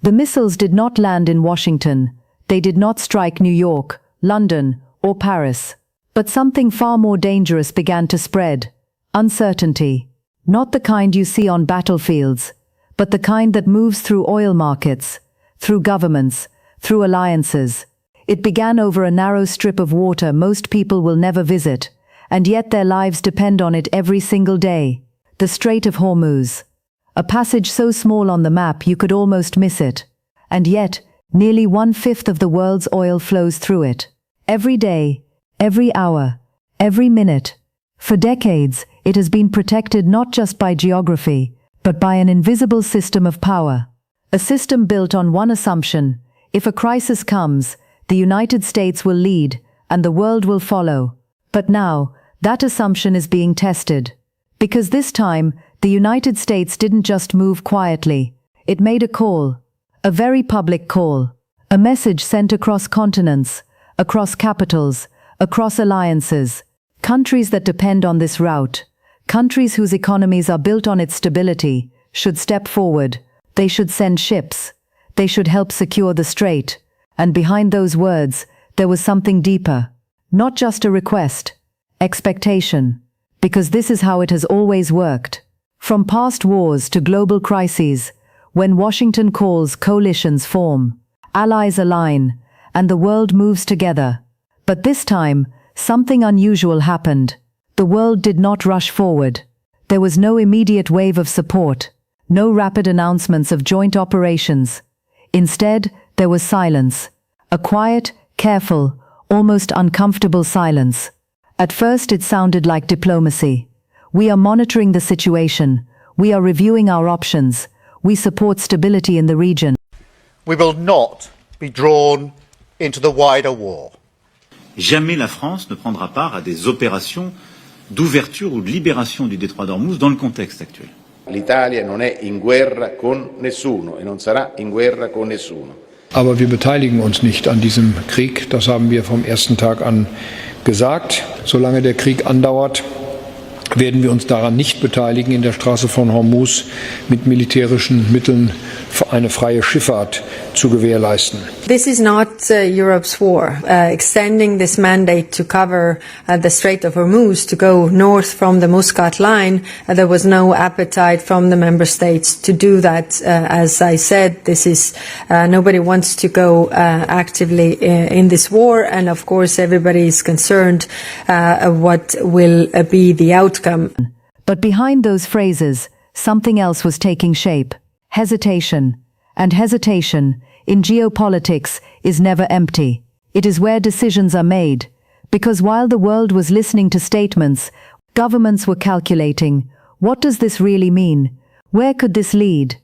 The missiles did not land in Washington, they did not strike New York, London, or Paris. But something far more dangerous began to spread. Uncertainty. Not the kind you see on battlefields, but the kind that moves through oil markets, through governments, through alliances. It began over a narrow strip of water most people will never visit, and yet their lives depend on it every single day. The Strait of Hormuz. A passage so small on the map you could almost miss it. And yet, nearly 1/5 of the world's oil flows through it. Every day, every hour, every minute. For decades, it has been protected not just by geography, but by an invisible system of power. A system built on one assumption: if a crisis comes, the United States will lead, and the world will follow. But now, that assumption is being tested. Because this time, the United States didn't just move quietly. It made a call. A very public call. A message sent across continents, across capitals, across alliances. Countries that depend on this route, countries whose economies are built on its stability, should step forward. They should send ships. They should help secure the strait. And behind those words, there was something deeper. Not just a request. Expectation. Because this is how it has always worked. From past wars to global crises, when Washington calls, coalitions form, allies align, and the world moves together. But this time, something unusual happened. The world did not rush forward. There was no immediate wave of support, no rapid announcements of joint operations. Instead, there was silence. A quiet, careful, almost uncomfortable silence. At first it sounded like diplomacy. We are monitoring the situation. We are reviewing our options. We support stability in the region. We will not be drawn into the wider war. Jamais la France ne prendra part à des opérations d'ouverture ou de libération du détroit d'Ormuz dans le contexte actuel. L'Italia non è in guerra con nessuno e non sarà in guerra con nessuno. Aber wir beteiligen uns nicht an diesem Krieg. Das haben wir vom ersten Tag an gesagt. Solange der Krieg andauert, werden wir uns daran nicht beteiligen, in der Straße von Hormuz mit militärischen Mitteln eine freie Schifffahrt zu gewährleisten. This is not Europe's war. Extending this mandate to cover the Strait of Hormuz, to go north from the Muscat line, there was no appetite from the member states to do that. As I said, this is nobody wants to go actively in this war, and of course everybody is concerned what will be the outcome. But behind those phrases, something else was taking shape. Hesitation. And hesitation, in geopolitics, is never empty. It is where decisions are made. Because while the world was listening to statements, governments were calculating, what does this really mean? Where could this lead?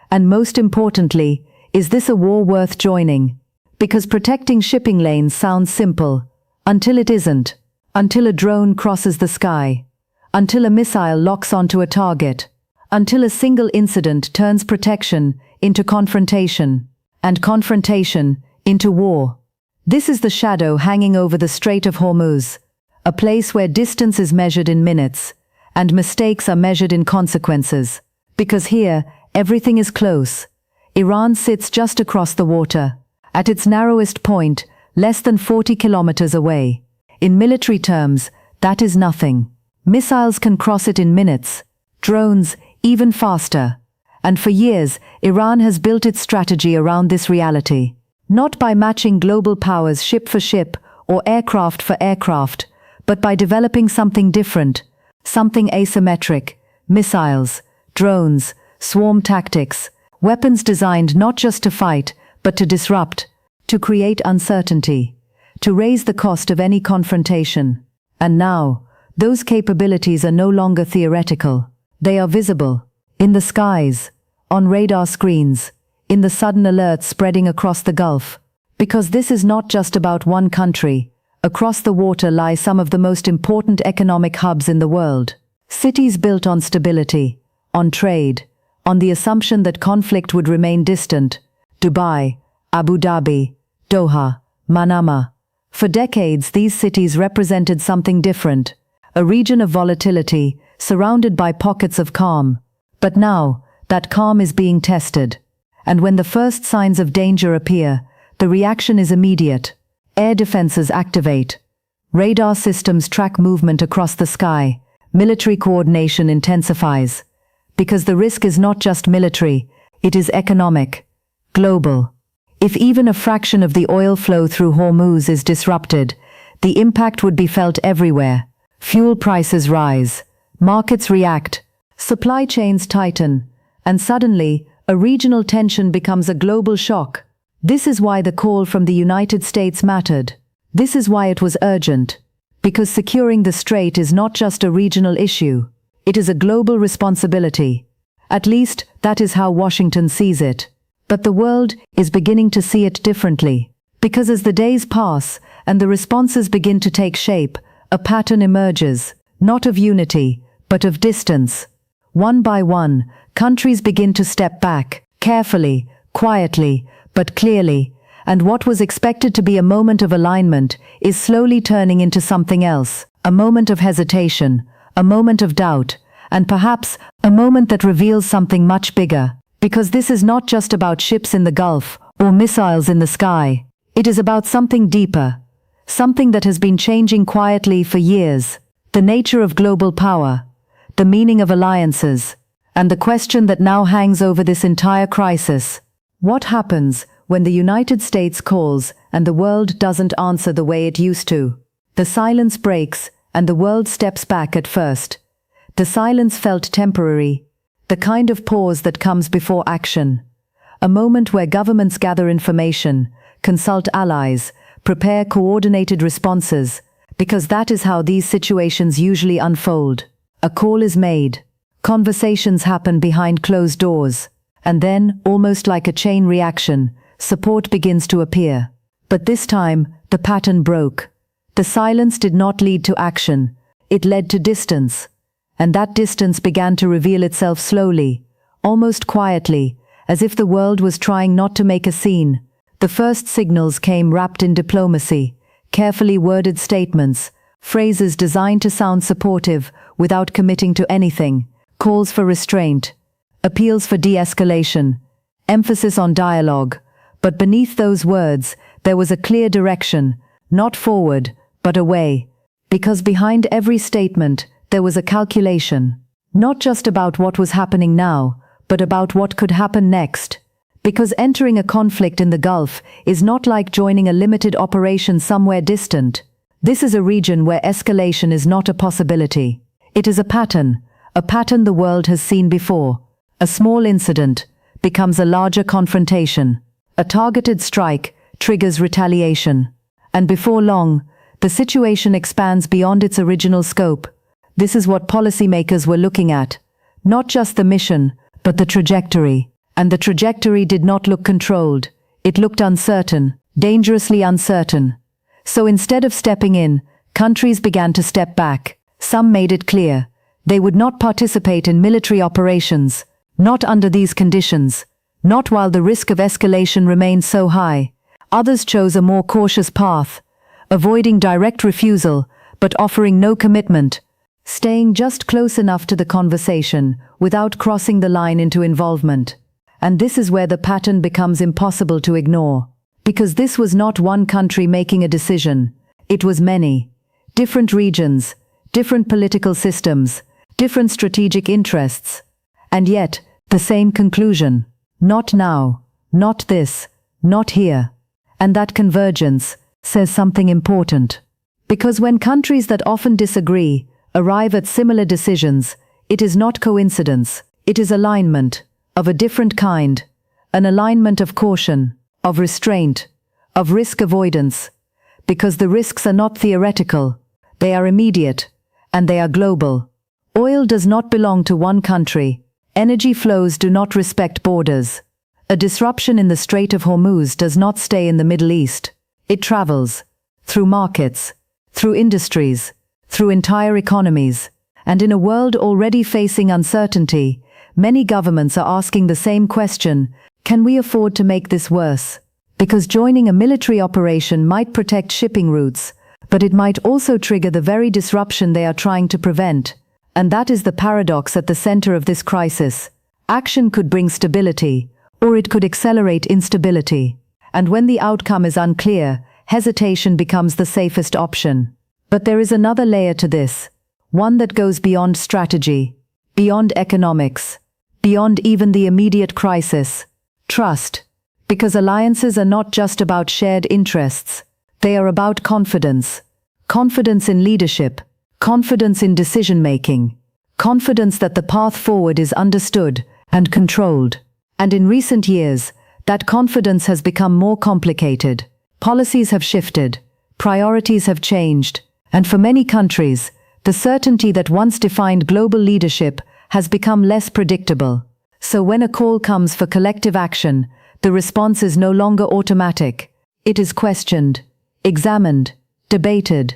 And most importantly, is this a war worth joining? Because protecting shipping lanes sounds simple, until it isn't. Until a drone crosses the sky. Until a missile locks onto a target. Until a single incident turns protection into confrontation, and confrontation into war. This is the shadow hanging over the Strait of Hormuz, a place where distance is measured in minutes, and mistakes are measured in consequences. Because here, everything is close. Iran sits just across the water, at its narrowest point, less than 40 kilometers away. In military terms, that is nothing. Missiles can cross it in minutes, drones even faster. And for years, Iran has built its strategy around this reality. Not by matching global powers ship for ship or aircraft for aircraft, but by developing something different, something asymmetric, missiles, drones, swarm tactics, weapons designed not just to fight, but to disrupt, to create uncertainty, to raise the cost of any confrontation. And now, those capabilities are no longer theoretical. They are visible, in the skies, on radar screens, in the sudden alerts spreading across the Gulf. Because this is not just about one country. Across the water lie some of the most important economic hubs in the world. Cities built on stability, on trade, on the assumption that conflict would remain distant. Dubai, Abu Dhabi, Doha, Manama. For decades, these cities represented something different. A region of volatility, surrounded by pockets of calm. But now, that calm is being tested. And when the first signs of danger appear, the reaction is immediate. Air defenses activate. Radar systems track movement across the sky. Military coordination intensifies. Because the risk is not just military, it is economic, global. If even a fraction of the oil flow through Hormuz is disrupted, the impact would be felt everywhere. Fuel prices rise, markets react, supply chains tighten, and suddenly, a regional tension becomes a global shock. This is why the call from the United States mattered. This is why it was urgent. Because securing the strait is not just a regional issue. It is a global responsibility. At least, that is how Washington sees it. But the world is beginning to see it differently. Because as the days pass and the responses begin to take shape, a pattern emerges, not of unity, but of distance. One by one, countries begin to step back, carefully, quietly, but clearly, and what was expected to be a moment of alignment is slowly turning into something else, a moment of hesitation, a moment of doubt, and perhaps a moment that reveals something much bigger. Because this is not just about ships in the Gulf or missiles in the sky. It is about something deeper, something that has been changing quietly for years. The nature of global power, the meaning of alliances, and the question that now hangs over this entire crisis. What happens when the United States calls and the world doesn't answer the way it used to? The silence breaks and the world steps back at first. The silence felt temporary, the kind of pause that comes before action. A moment where governments gather information, consult allies, prepare coordinated responses, because that is how these situations usually unfold. A call is made, conversations happen behind closed doors, and then, almost like a chain reaction, support begins to appear. But this time, the pattern broke. The silence did not lead to action, it led to distance. And that distance began to reveal itself slowly, almost quietly, as if the world was trying not to make a scene. The first signals came wrapped in diplomacy, carefully worded statements, phrases designed to sound supportive without committing to anything, calls for restraint, appeals for de-escalation, emphasis on dialogue. But beneath those words, there was a clear direction, not forward, but away. Because behind every statement, there was a calculation, not just about what was happening now, but about what could happen next. Because entering a conflict in the Gulf is not like joining a limited operation somewhere distant. This is a region where escalation is not a possibility. It is a pattern the world has seen before. A small incident becomes a larger confrontation. A targeted strike triggers retaliation. And before long, the situation expands beyond its original scope. This is what policymakers were looking at. Not just the mission, but the trajectory. And the trajectory did not look controlled. It looked uncertain, dangerously uncertain. So instead of stepping in, countries began to step back. Some made it clear. They would not participate in military operations. Not under these conditions. Not while the risk of escalation remained so high. Others chose a more cautious path, avoiding direct refusal, but offering no commitment. Staying just close enough to the conversation without crossing the line into involvement. And this is where the pattern becomes impossible to ignore. Because this was not one country making a decision. It was many. Different regions, different political systems, different strategic interests. And yet, the same conclusion. Not now, not this, not here. And that convergence says something important. Because when countries that often disagree arrive at similar decisions, it is not coincidence, it is alignment, of a different kind, an alignment of caution, of restraint, of risk avoidance, because the risks are not theoretical, they are immediate, and they are global. Oil does not belong to one country, energy flows do not respect borders. A disruption in the Strait of Hormuz does not stay in the Middle East, it travels, through markets, through industries, through entire economies. And in a world already facing uncertainty, many governments are asking the same question: can we afford to make this worse? Because joining a military operation might protect shipping routes, but it might also trigger the very disruption they are trying to prevent. And that is the paradox at the center of this crisis. Action could bring stability, or it could accelerate instability. And when the outcome is unclear, hesitation becomes the safest option. But there is another layer to this, one that goes beyond strategy, beyond economics, beyond even the immediate crisis. Trust. Because alliances are not just about shared interests. They are about confidence. Confidence in leadership. Confidence in decision-making. Confidence that the path forward is understood and controlled. And in recent years, that confidence has become more complicated. Policies have shifted. Priorities have changed. And for many countries, the certainty that once defined global leadership has become less predictable. So when a call comes for collective action, the response is no longer automatic. It is questioned, examined, debated.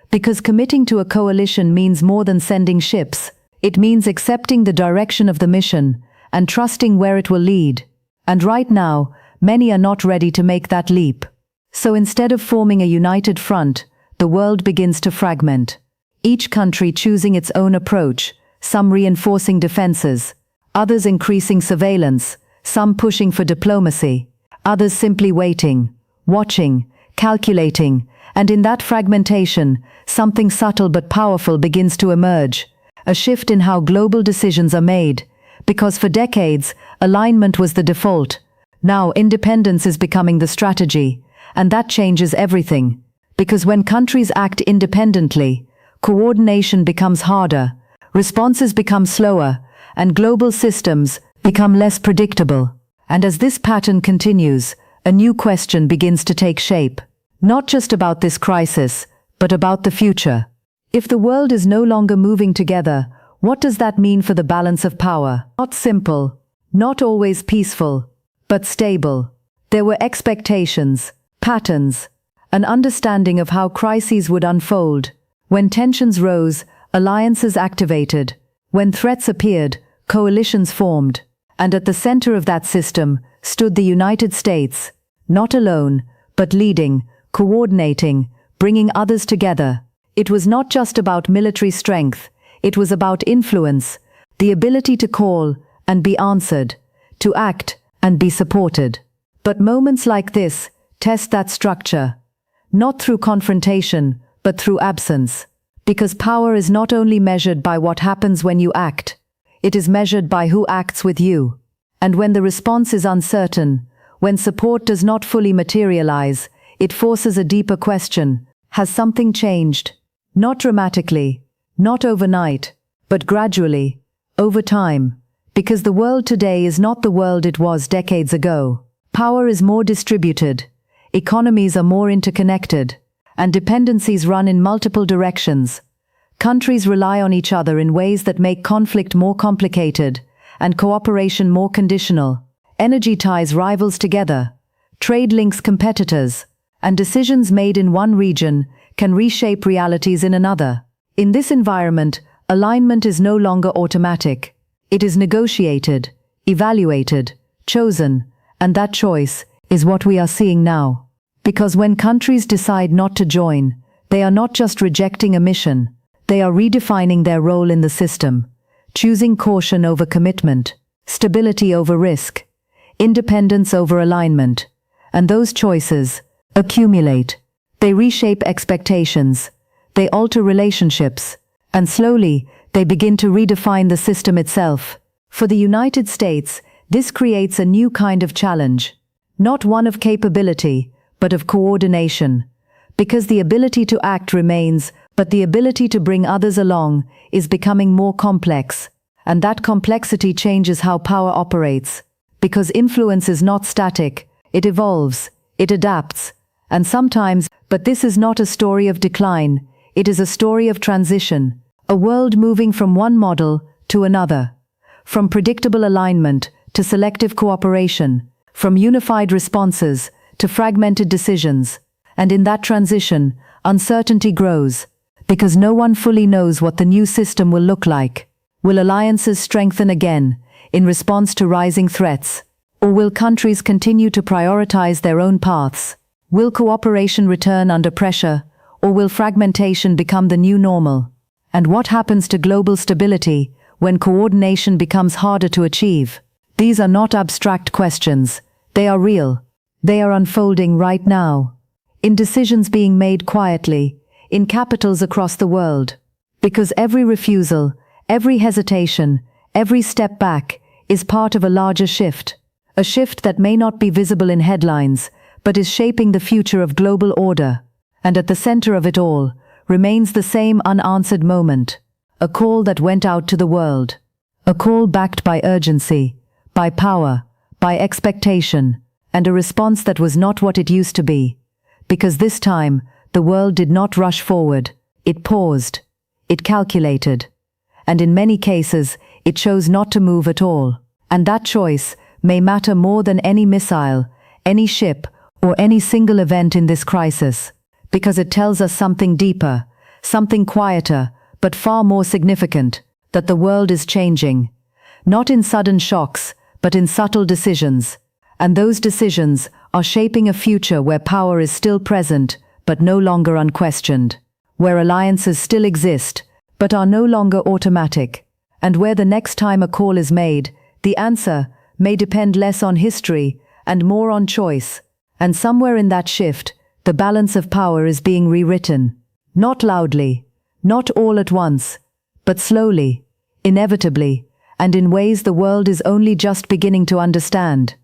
Because committing to a coalition means more than sending ships. It means accepting the direction of the mission and trusting where it will lead. And right now, many are not ready to make that leap. So instead of forming a united front, the world begins to fragment. Each country choosing its own approach, some reinforcing defenses, others increasing surveillance, some pushing for diplomacy, others simply waiting, watching, calculating, and in that fragmentation, something subtle but powerful begins to emerge, a shift in how global decisions are made, because for decades, alignment was the default. Now independence is becoming the strategy, and that changes everything. Because when countries act independently, coordination becomes harder, responses become slower, and global systems become less predictable. And as this pattern continues, a new question begins to take shape. Not just about this crisis, but about the future. If the world is no longer moving together, what does that mean for the balance of power? Not simple, not always peaceful, but stable. There were expectations, patterns, an understanding of how crises would unfold. When tensions rose, alliances activated. When threats appeared, coalitions formed. And at the center of that system stood the United States, not alone, but leading, coordinating, bringing others together. It was not just about military strength, it was about influence, the ability to call and be answered, to act and be supported. But moments like this test that structure, not through confrontation, but through absence. Because power is not only measured by what happens when you act, it is measured by who acts with you. And when the response is uncertain, when support does not fully materialize, it forces a deeper question. Has something changed? Not dramatically, not overnight, but gradually, over time. Because the world today is not the world it was decades ago. Power is more distributed, economies are more interconnected, and dependencies run in multiple directions. Countries rely on each other in ways that make conflict more complicated and cooperation more conditional. Energy ties rivals together, trade links competitors, and decisions made in one region can reshape realities in another. In this environment, alignment is no longer automatic. It is negotiated, evaluated, chosen, and that choice is what we are seeing now. Because when countries decide not to join, they are not just rejecting a mission, they are redefining their role in the system, choosing caution over commitment, stability over risk, independence over alignment. And those choices accumulate. They reshape expectations, they alter relationships, and slowly they begin to redefine the system itself. For the United States, this creates a new kind of challenge, not one of capability, but of coordination. Because the ability to act remains, but the ability to bring others along is becoming more complex. And that complexity changes how power operates. Because influence is not static, it evolves, it adapts, and sometimes, but this is not a story of decline, it is a story of transition, a world moving from one model to another, from predictable alignment to selective cooperation, from unified responses to fragmented decisions. And in that transition, uncertainty grows, because no one fully knows what the new system will look like. Will alliances strengthen again in response to rising threats? Or will countries continue to prioritize their own paths? Will cooperation return under pressure, or will fragmentation become the new normal? And what happens to global stability when coordination becomes harder to achieve? These are not abstract questions. They are real. They are unfolding right now, in decisions being made quietly, in capitals across the world. Because every refusal, every hesitation, every step back is part of a larger shift. A shift that may not be visible in headlines, but is shaping the future of global order. And at the center of it all remains the same unanswered moment. A call that went out to the world. A call backed by urgency, by power, by expectation, and a response that was not what it used to be. Because this time, the world did not rush forward. It paused. It calculated. And in many cases, it chose not to move at all. And that choice may matter more than any missile, any ship, or any single event in this crisis. Because it tells us something deeper, something quieter, but far more significant, that the world is changing. Not in sudden shocks, but in subtle decisions. And those decisions are shaping a future where power is still present, but no longer unquestioned. Where alliances still exist, but are no longer automatic. And where the next time a call is made, the answer may depend less on history and more on choice. And somewhere in that shift, the balance of power is being rewritten. Not loudly, not all at once, but slowly, inevitably, and in ways the world is only just beginning to understand.